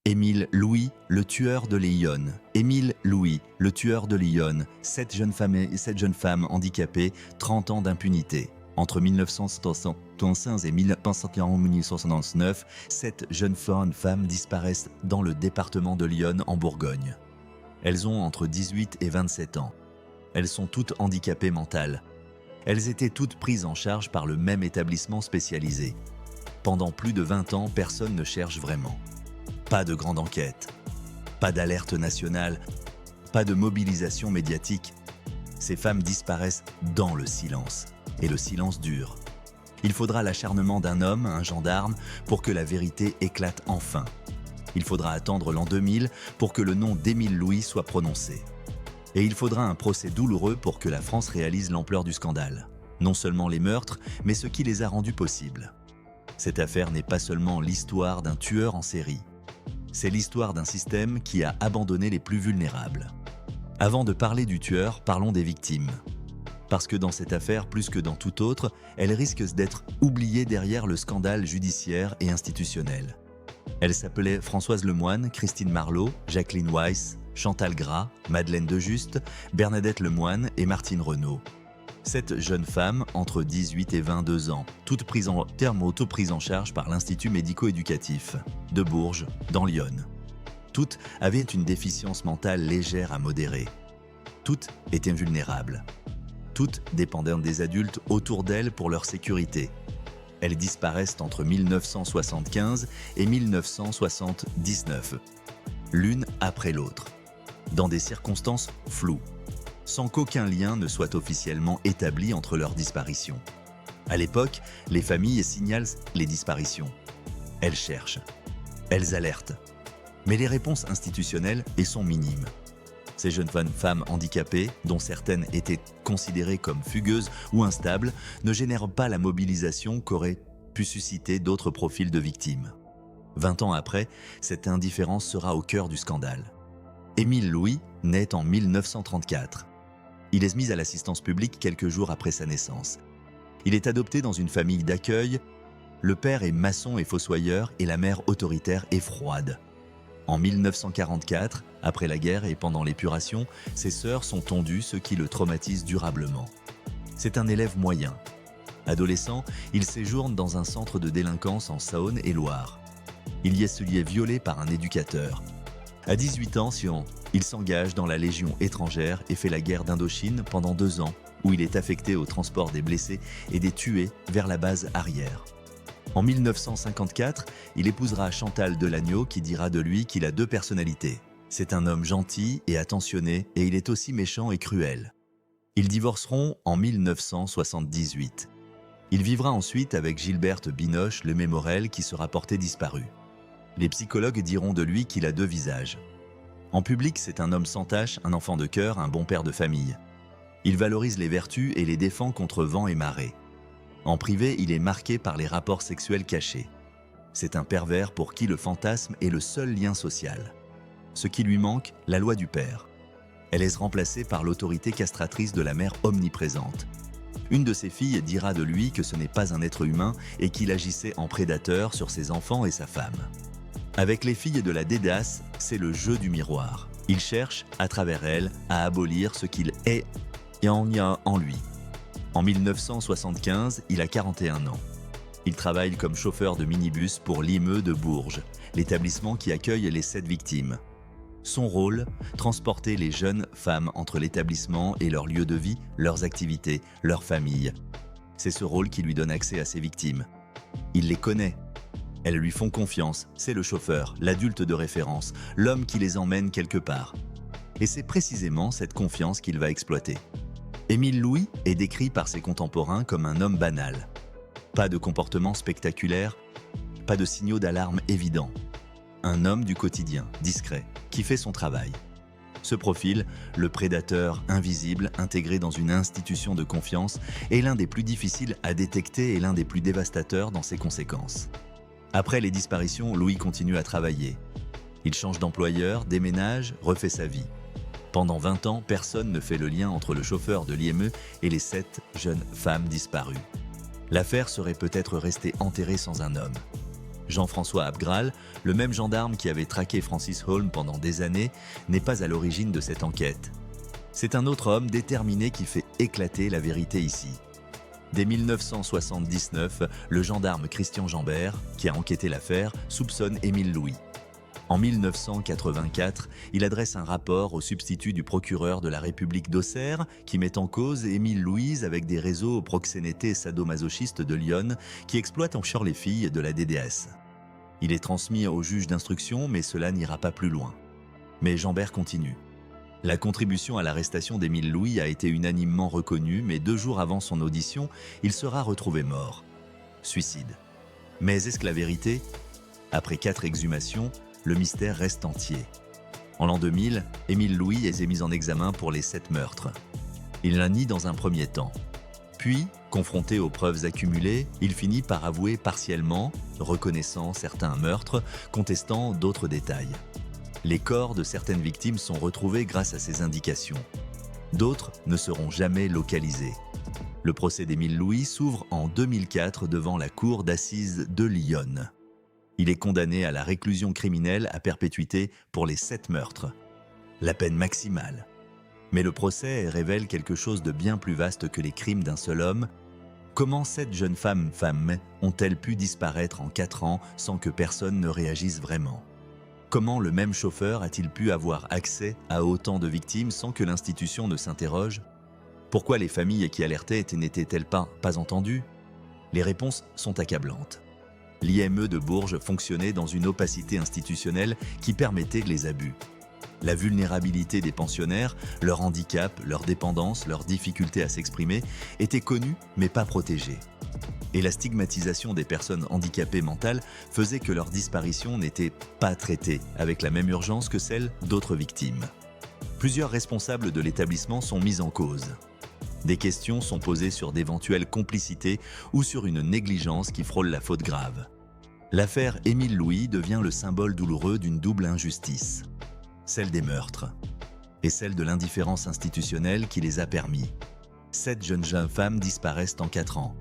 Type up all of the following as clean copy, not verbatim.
Émile Louis, le tueur de Lyon. Émile Louis, le tueur de Lyon. 7 jeunes femmes handicapées, 30 ans d'impunité. Entre 1975 et 1979, 7 jeunes femmes disparaissent dans le département de Lyon en Bourgogne. Elles ont entre 18 et 27 ans. Elles sont toutes handicapées mentales. Elles étaient toutes prises en charge par le même établissement spécialisé. Pendant plus de 20 ans, personne ne cherche vraiment. Pas de grande enquête, pas d'alerte nationale, pas de mobilisation médiatique. Ces femmes disparaissent dans le silence, et le silence dure. Il faudra l'acharnement d'un homme, un gendarme, pour que la vérité éclate enfin. Il faudra attendre l'an 2000 pour que le nom d'Émile Louis soit prononcé. Et il faudra un procès douloureux pour que la France réalise l'ampleur du scandale. Non seulement les meurtres, mais ce qui les a rendus possibles. Cette affaire n'est pas seulement l'histoire d'un tueur en série. C'est l'histoire d'un système qui a abandonné les plus vulnérables. Avant de parler du tueur, parlons des victimes. Parce que dans cette affaire, plus que dans toute autre, elle risque d'être oubliée derrière le scandale judiciaire et institutionnel. Elles s'appelaient Françoise Lemoine, Christine Marlot, Jacqueline Weiss, Chantal Gras, Madeleine Dejuste, Bernadette Lemoine et Martine Renaud. 7 jeunes femmes entre 18 et 22 ans, toutes prises en charge par l'Institut médico-éducatif de Bourges, dans Lyon. Toutes avaient une déficience mentale légère à modérée. Toutes étaient vulnérables. Toutes dépendaient des adultes autour d'elles pour leur sécurité. Elles disparaissent entre 1975 et 1979, l'une après l'autre, dans des circonstances floues, sans qu'aucun lien ne soit officiellement établi entre leurs disparitions. À l'époque, les familles signalent les disparitions. Elles cherchent, elles alertent, mais les réponses institutionnelles sont minimes. Ces jeunes femmes handicapées, dont certaines étaient considérées comme fugueuses ou instables, ne génèrent pas la mobilisation qu'auraient pu susciter d'autres profils de victimes. 20 ans après, cette indifférence sera au cœur du scandale. Émile Louis naît en 1934. Il est mis à l'assistance publique quelques jours après sa naissance. Il est adopté dans une famille d'accueil. Le père est maçon et fossoyeur et la mère autoritaire et froide. En 1944, après la guerre et pendant l'épuration, ses sœurs sont tondues, ce qui le traumatise durablement. C'est un élève moyen. Adolescent, il séjourne dans un centre de délinquance en Saône-et-Loire. Il y est violé par un éducateur. À 18 ans, il s'engage dans la Légion étrangère et fait la guerre d'Indochine pendant 2 ans, où il est affecté au transport des blessés et des tués vers la base arrière. En 1954, il épousera Chantal Delagneau qui dira de lui qu'il a 2 personnalités. C'est un homme gentil et attentionné et il est aussi méchant et cruel. Ils divorceront en 1978. Il vivra ensuite avec Gilberte Binoche, le Mémorel, qui sera porté disparu. Les psychologues diront de lui qu'il a 2 visages. En public, c'est un homme sans tache, un enfant de cœur, un bon père de famille. Il valorise les vertus et les défend contre vent et marée. En privé, il est marqué par les rapports sexuels cachés. C'est un pervers pour qui le fantasme est le seul lien social. Ce qui lui manque, la loi du père. Elle est remplacée par l'autorité castratrice de la mère omniprésente. Une de ses filles dira de lui que ce n'est pas un être humain et qu'il agissait en prédateur sur ses enfants et sa femme. Avec les filles de la Dédasse, c'est le jeu du miroir. Il cherche, à travers elles, à abolir ce qu'il est et en y a en lui. En 1975, il a 41 ans. Il travaille comme chauffeur de minibus pour l'IME de Bourges, l'établissement qui accueille les 7 victimes. Son rôle, transporter les jeunes femmes entre l'établissement et leur lieu de vie, leurs activités, leur famille. C'est ce rôle qui lui donne accès à ses victimes. Il les connaît. Elles lui font confiance, c'est le chauffeur, l'adulte de référence, l'homme qui les emmène quelque part. Et c'est précisément cette confiance qu'il va exploiter. Émile Louis est décrit par ses contemporains comme un homme banal. Pas de comportement spectaculaire, pas de signaux d'alarme évidents. Un homme du quotidien, discret, qui fait son travail. Ce profil, le prédateur invisible intégré dans une institution de confiance, est l'un des plus difficiles à détecter et l'un des plus dévastateurs dans ses conséquences. Après les disparitions, Louis continue à travailler. Il change d'employeur, déménage, refait sa vie. Pendant 20 ans, personne ne fait le lien entre le chauffeur de l'IME et les 7 jeunes femmes disparues. L'affaire serait peut-être restée enterrée sans un homme. Jean-François Abgral, le même gendarme qui avait traqué Francis Holm pendant des années, n'est pas à l'origine de cette enquête. C'est un autre homme déterminé qui fait éclater la vérité ici. Dès 1979, le gendarme Christian Jambert, qui a enquêté l'affaire, soupçonne Émile Louis. En 1984, il adresse un rapport au substitut du procureur de la République d'Auxerre qui met en cause Émile Louis avec des réseaux proxénétés sadomasochistes de Lyon qui exploitent encore les filles de la DDS. Il est transmis au juge d'instruction, mais cela n'ira pas plus loin. Mais Jambert continue. La contribution à l'arrestation d'Émile Louis a été unanimement reconnue, mais 2 jours avant son audition, il sera retrouvé mort. Suicide. Mais est-ce que la vérité? Après 4 exhumations, le mystère reste entier. En l'an 2000, Émile Louis est mis en examen pour les 7 meurtres. Il la nie dans un premier temps. Puis, confronté aux preuves accumulées, il finit par avouer partiellement, reconnaissant certains meurtres, contestant d'autres détails. Les corps de certaines victimes sont retrouvés grâce à ces indications. D'autres ne seront jamais localisés. Le procès d'Émile Louis s'ouvre en 2004 devant la cour d'assises de Lyon. Il est condamné à la réclusion criminelle à perpétuité pour les 7 meurtres. La peine maximale. Mais le procès révèle quelque chose de bien plus vaste que les crimes d'un seul homme. Comment 7 jeunes femmes ont-elles pu disparaître en 4 ans sans que personne ne réagisse vraiment? Comment le même chauffeur a-t-il pu avoir accès à autant de victimes sans que l'institution ne s'interroge? Pourquoi les familles qui alertaient n'étaient-elles pas entendues? Les réponses sont accablantes. L'IME de Bourges fonctionnait dans une opacité institutionnelle qui permettait les abus. La vulnérabilité des pensionnaires, leur handicap, leur dépendance, leur difficulté à s'exprimer étaient connues mais pas protégées. Et la stigmatisation des personnes handicapées mentales faisait que leur disparition n'était pas traitée avec la même urgence que celle d'autres victimes. Plusieurs responsables de l'établissement sont mis en cause. Des questions sont posées sur d'éventuelles complicités ou sur une négligence qui frôle la faute grave. L'affaire Émile Louis devient le symbole douloureux d'une double injustice. Celle des meurtres et celle de l'indifférence institutionnelle qui les a permis. 7 jeunes femmes disparaissent en 4 ans.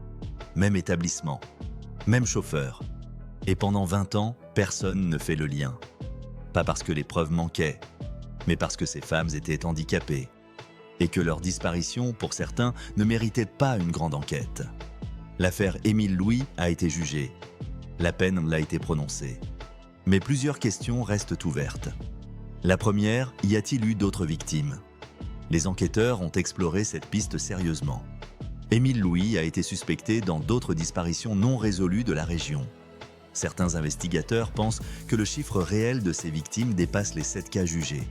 Même établissement, même chauffeur. Et pendant 20 ans, personne ne fait le lien. Pas parce que les preuves manquaient, mais parce que ces femmes étaient handicapées. Et que leur disparition, pour certains, ne méritait pas une grande enquête. L'affaire Émile Louis a été jugée. La peine l'a été prononcée. Mais plusieurs questions restent ouvertes. La première, y a-t-il eu d'autres victimes? Les enquêteurs ont exploré cette piste sérieusement. Émile Louis a été suspecté dans d'autres disparitions non résolues de la région. Certains investigateurs pensent que le chiffre réel de ces victimes dépasse les 7 cas jugés.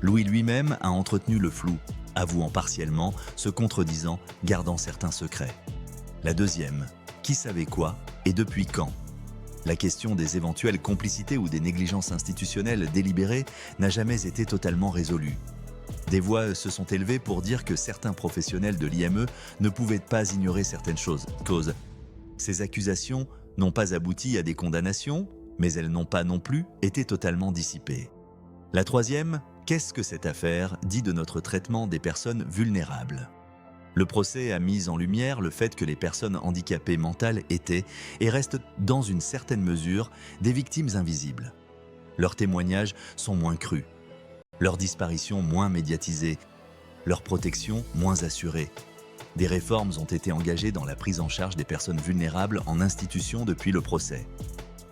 Louis lui-même a entretenu le flou, avouant partiellement, se contredisant, gardant certains secrets. La deuxième, qui savait quoi et depuis quand? La question des éventuelles complicités ou des négligences institutionnelles délibérées n'a jamais été totalement résolue. Des voix se sont élevées pour dire que certains professionnels de l'IME ne pouvaient pas ignorer certaines choses. Cause. Ces accusations n'ont pas abouti à des condamnations, mais elles n'ont pas non plus été totalement dissipées. La troisième, qu'est-ce que cette affaire dit de notre traitement des personnes vulnérables? Le procès a mis en lumière le fait que les personnes handicapées mentales étaient et restent dans une certaine mesure des victimes invisibles. Leurs témoignages sont moins crus. Leur disparition moins médiatisée, leur protection moins assurée. Des réformes ont été engagées dans la prise en charge des personnes vulnérables en institution depuis le procès.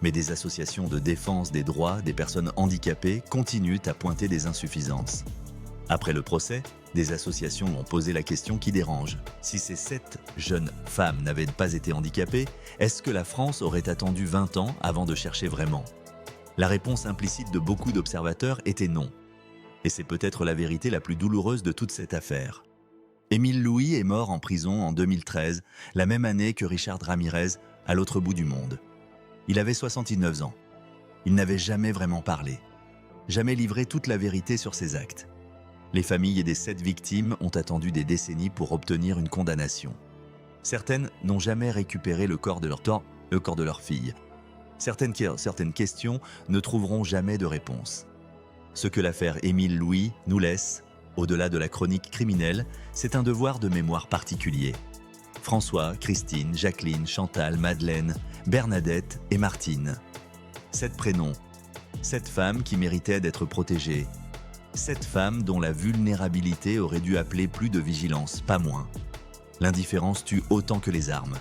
Mais des associations de défense des droits des personnes handicapées continuent à pointer des insuffisances. Après le procès, des associations ont posé la question qui dérange. Si ces 7 jeunes femmes n'avaient pas été handicapées, est-ce que la France aurait attendu 20 ans avant de chercher vraiment? La réponse implicite de beaucoup d'observateurs était non. Et c'est peut-être la vérité la plus douloureuse de toute cette affaire. Émile Louis est mort en prison en 2013, la même année que Richard Ramirez, à l'autre bout du monde. Il avait 69 ans. Il n'avait jamais vraiment parlé, jamais livré toute la vérité sur ses actes. Les familles des 7 victimes ont attendu des décennies pour obtenir une condamnation. Certaines n'ont jamais récupéré le corps de leur fille. Certaines questions ne trouveront jamais de réponse. Ce que l'affaire Émile Louis nous laisse, au-delà de la chronique criminelle, c'est un devoir de mémoire particulier. François, Christine, Jacqueline, Chantal, Madeleine, Bernadette et Martine 7 prénoms. 7 femmes qui méritaient d'être protégées. 7 femmes dont la vulnérabilité aurait dû appeler plus de vigilance, pas moins. L'indifférence tue autant que les armes.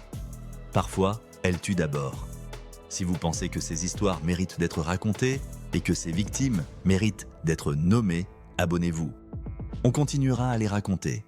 Parfois, elle tue d'abord. Si vous pensez que ces histoires méritent d'être racontées et que ces victimes méritent d'être nommées, abonnez-vous. On continuera à les raconter.